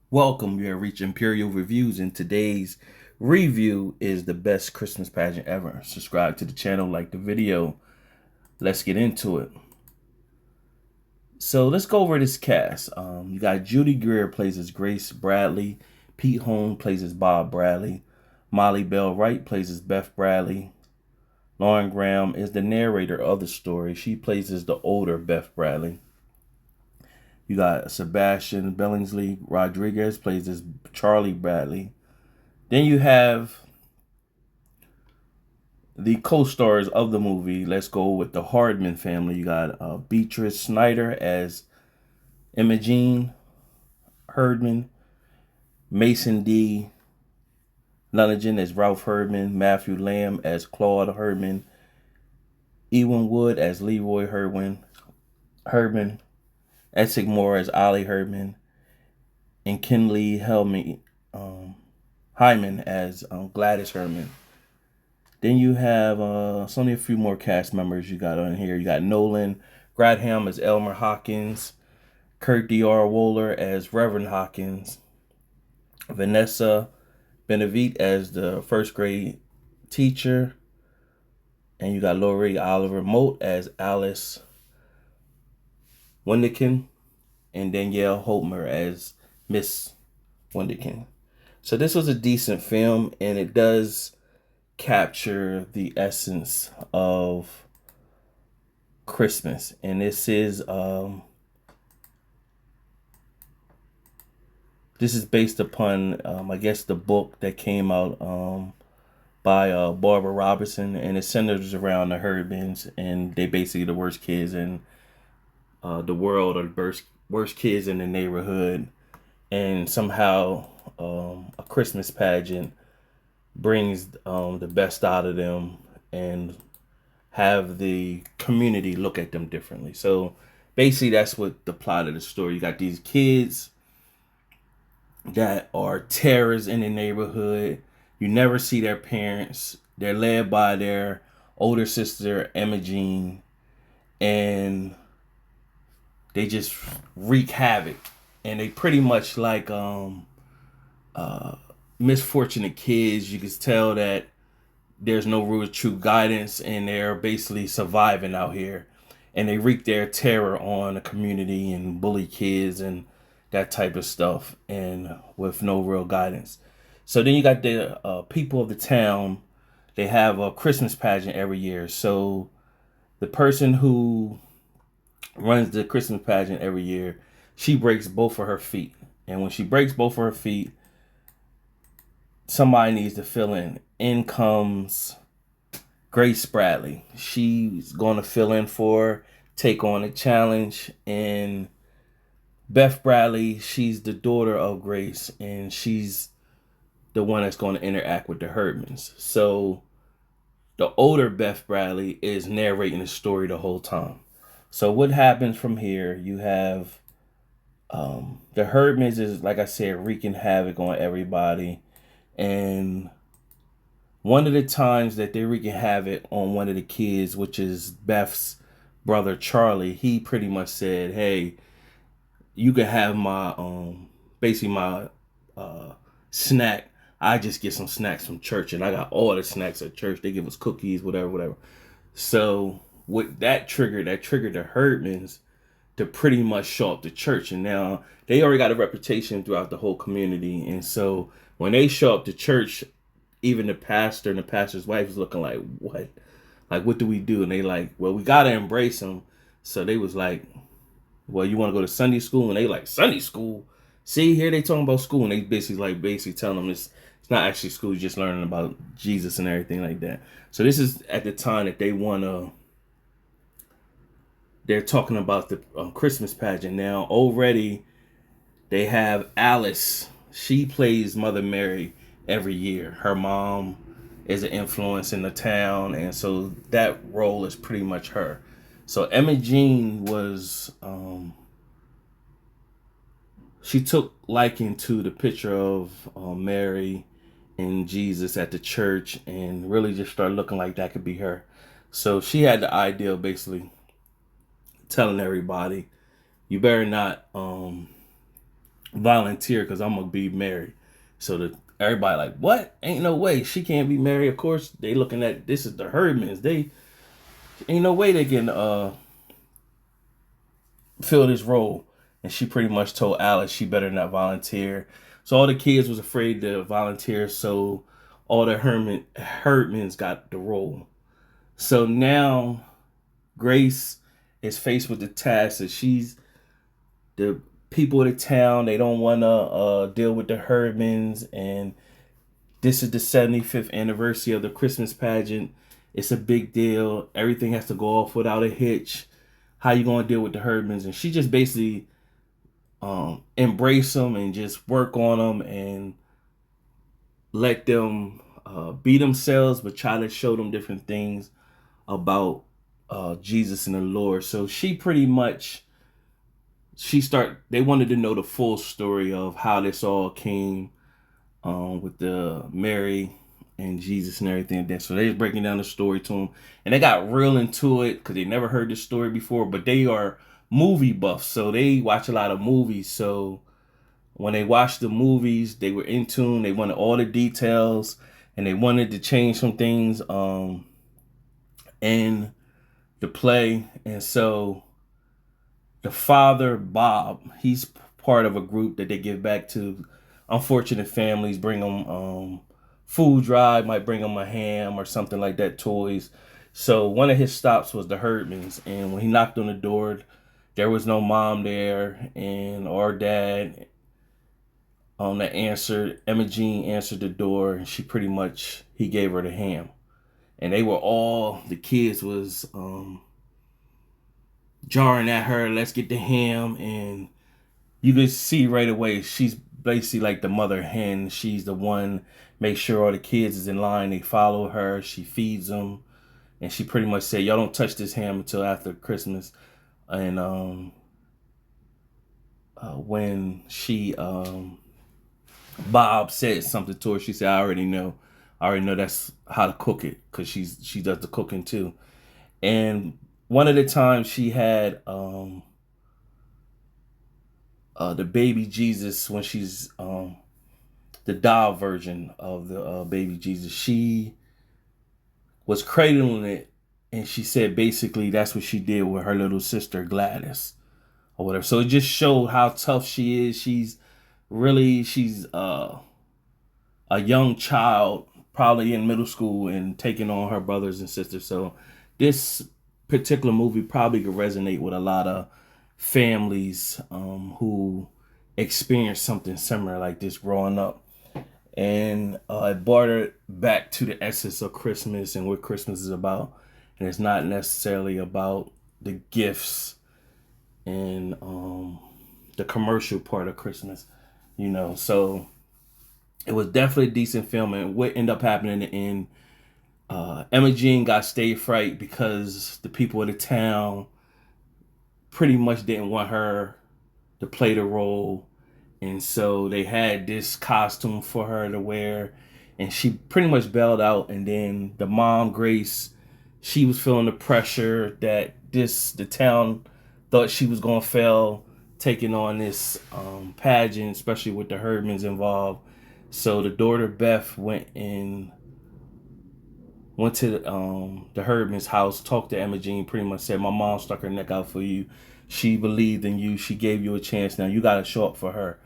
Welcome, you have reached Imperial Reviews, and today's review is the best Christmas pageant ever. Subscribe to the channel, like the video. Let's get into it. So let's go over this cast. You got Judy Greer plays as Grace Bradley, Pete Holmes plays as Bob Bradley, Molly Bell Wright plays as Beth Bradley, Lauren Graham is the narrator of the story. She plays as the older Beth Bradley. You got Sebastian Billingsley Rodriguez plays as Charlie Bradley. Then you have the co-stars of the movie. Let's go with the Herdman family. You got Beatrice Snyder as Imogene Herdman, Mason D. Lunigan as Ralph Herdman, Matthew Lamb as Claude Herdman, Ewan Wood as Leroy Herdman, Essex Moore as Ollie Herdman, and Kinley Hyman as Gladys Herdman. Then you have only a few more cast members you got on here. You got Nolan Gradham as Elmer Hawkins, Kurt D.R. Wohler as Reverend Hawkins, Vanessa Benavite as the first grade teacher, and you got Laurie Oliver Moat as Alice Wendikin, and Danielle Holtmer as Miss Wendikin. So this was a decent film, and it does capture the essence of Christmas. And this is based upon I guess the book that came out by Barbara Robertson, and it centers around the Herdmans, and they basically the worst kids in the world, or the worst kids in the neighborhood, and somehow a Christmas pageant brings the best out of them and have the community look at them differently. So basically that's what the plot of the story. You got these kids that are terrors in the neighborhood. You never see their parents. They're led by their older sister, Imogene, and they just wreak havoc. And they pretty much like misfortunate kids. You can tell that there's no real true guidance, and they're basically surviving out here. And they wreak their terror on the community and bully kids and that type of stuff, and with no real guidance. So then you got the people of the town. They have a Christmas pageant every year. So the person who runs the Christmas pageant every year, she breaks both of her feet. And when she breaks both of her feet, somebody needs to fill in. In comes Grace Bradley. She's going to fill in for her, take on a challenge. And Beth Bradley, she's the daughter of Grace, and she's the one that's going to interact with the Herdmans. So the older Beth Bradley is narrating the story the whole time. So what happens from here? You have the Herdmans is, like I said, wreaking havoc on everybody. And one of the times that they're wreaking havoc on one of the kids, which is Beth's brother Charlie, he pretty much said, "Hey, you can have my basically my snack. I just get some snacks from church, and I got all the snacks at church. They give us cookies, whatever." So what that triggered the Herdmans to pretty much show up to church. And now they already got a reputation throughout the whole community. And so when they show up to church, even the pastor and the pastor's wife is looking like, what? Like, what do we do? And they like, well, we got to embrace them. So they was like, well, you want to go to Sunday school? And they like, Sunday school? See, here they talking about school. And they basically telling them it's not actually school. You're just learning about Jesus and everything like that. So this is at the time that they're talking about the Christmas pageant. Now already they have Alice. She plays Mother Mary every year. Her mom is an influence in the town, and so that role is pretty much her. So Emma Jean was she took liking to the picture of Mary and Jesus at the church, and really just started looking like that could be her. So she had the idea of basically telling everybody, you better not volunteer because I'm gonna be married. So the everybody like, what? Ain't no way she can't be married. Of course, they looking at this is the Herdmans. They ain't no way they can fill this role. And she pretty much told Alice she better not volunteer. So all the kids was afraid to volunteer. So all the Herdmans got the role. So now Grace is faced with the task that she's the people of the town. They don't want to deal with the Herdmans, and this is the 75th anniversary of the Christmas pageant. It's a big deal. Everything has to go off without a hitch. How you gonna deal with the Herdmans? And she just basically embrace them and just work on them and let them be themselves, but try to show them different things about Jesus and the Lord. So she pretty much they wanted to know the full story of how this all came with the Mary and Jesus and everything like that. So they was breaking down the story to them, and they got real into it because they never heard this story before. But they are movie buffs, so they watch a lot of movies. So when they watched the movies, they were in tune. They wanted all the details, and they wanted to change some things in the play. And so the father, Bob, he's part of a group that they give back to unfortunate families, bring them food drive, might bring them a ham or something like that, toys. So one of his stops was the Herdmans, and when he knocked on the door, there was no mom there and or dad. That answered, Emma Jean answered the door, and he gave her the ham, and the kids was jarring at her, let's get the ham, and you could see right away she's basically like the mother hen. She's the one make sure all the kids is in line. They follow her. She feeds them, and she pretty much said, "Y'all don't touch this ham until after Christmas." And when she Bob said something to her, she said, "I already know. I already know that's how to cook it because she does the cooking too." And one of the times she had the baby Jesus when she's the doll version of the baby Jesus. She was cradling it, and she said basically that's what she did with her little sister Gladys or whatever. So it just showed how tough she is. She's a young child, probably in middle school, and taking on her brothers and sisters. So this particular movie probably could resonate with a lot of families who experience something similar like this growing up. And it brought her back to the essence of Christmas and what Christmas is about. And it's not necessarily about the gifts and the commercial part of Christmas, So it was definitely a decent film. And what ended up happening in the end, Emma Jean got stage fright because the people of the town pretty much didn't want her to play the role. And so they had this costume for her to wear, and she pretty much bailed out. And then the mom, Grace, she was feeling the pressure that the town thought she was gonna fail taking on this pageant, especially with the Herdmans involved. So the daughter Beth went to the Herdman's house, talked to Emma Jean, pretty much said, "My mom stuck her neck out for you. She believed in you. She gave you a chance. Now you got to show up for her."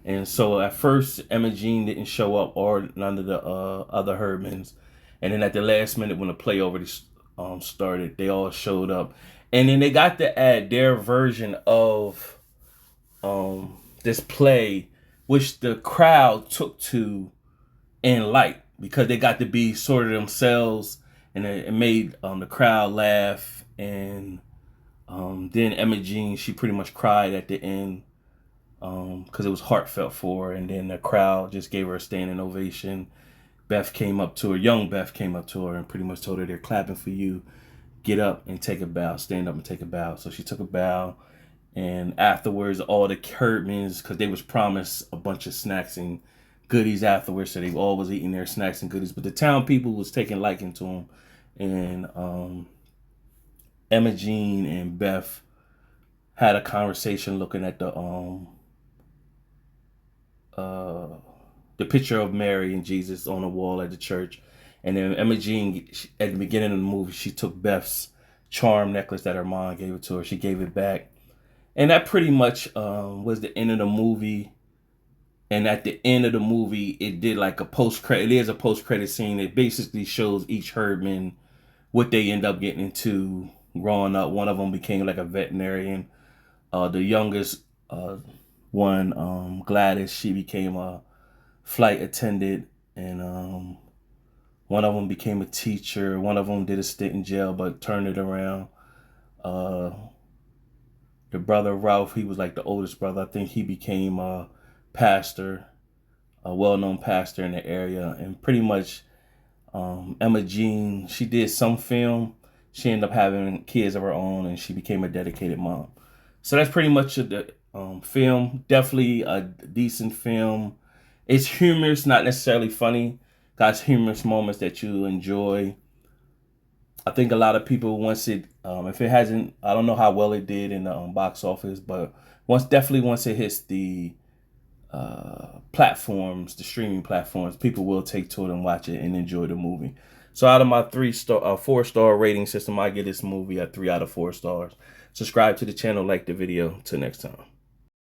And so at first, Emma Jean didn't show up, or none of the other Herdmans. And then at the last minute, when the play already started, they all showed up. And then they got to add their version of this play, which the crowd took to in light because they got to be sort of themselves, and it made the crowd laugh. And then Emma Jean, she pretty much cried at the end because it was heartfelt for her. And then the crowd just gave her a standing ovation. Young Beth came up to her and pretty much told her, "They're clapping for you. Get up and take a bow. Stand up and take a bow." So she took a bow. And afterwards, all the Herdmans, because they was promised a bunch of snacks and goodies afterwards, so they all was eating their snacks and goodies. But the town people was taking liking to them. And Emma Jean and Beth had a conversation looking at the picture of Mary and Jesus on the wall at the church. And then Emma Jean, at the beginning of the movie, she took Beth's charm necklace that her mom gave it to her. She gave it back. And that pretty much was the end of the movie. And at the end of the movie, it did like a post-credit. It is a post-credit scene. It basically shows each Herdman what they end up getting into growing up. One of them became like a veterinarian. The youngest one, Gladys, she became a flight attendant. And one of them became a teacher. One of them did a stint in jail, but turned it around. Uh, the brother Ralph, he was like the oldest brother. I think he became a pastor, a well-known pastor in the area. And pretty much Emma Jean, she did some film. She ended up having kids of her own, and she became a dedicated mom. So that's pretty much the film. Definitely a decent film. It's humorous, not necessarily funny. Got humorous moments that you enjoy. I think a lot of people, once it, if it hasn't, I don't know how well it did in the box office, but once it hits the platforms, the streaming platforms, people will take to it and watch it and enjoy the movie. So out of my 4-star rating system, I give this movie a 3 out of 4 stars. Subscribe to the channel, like the video. Till next time.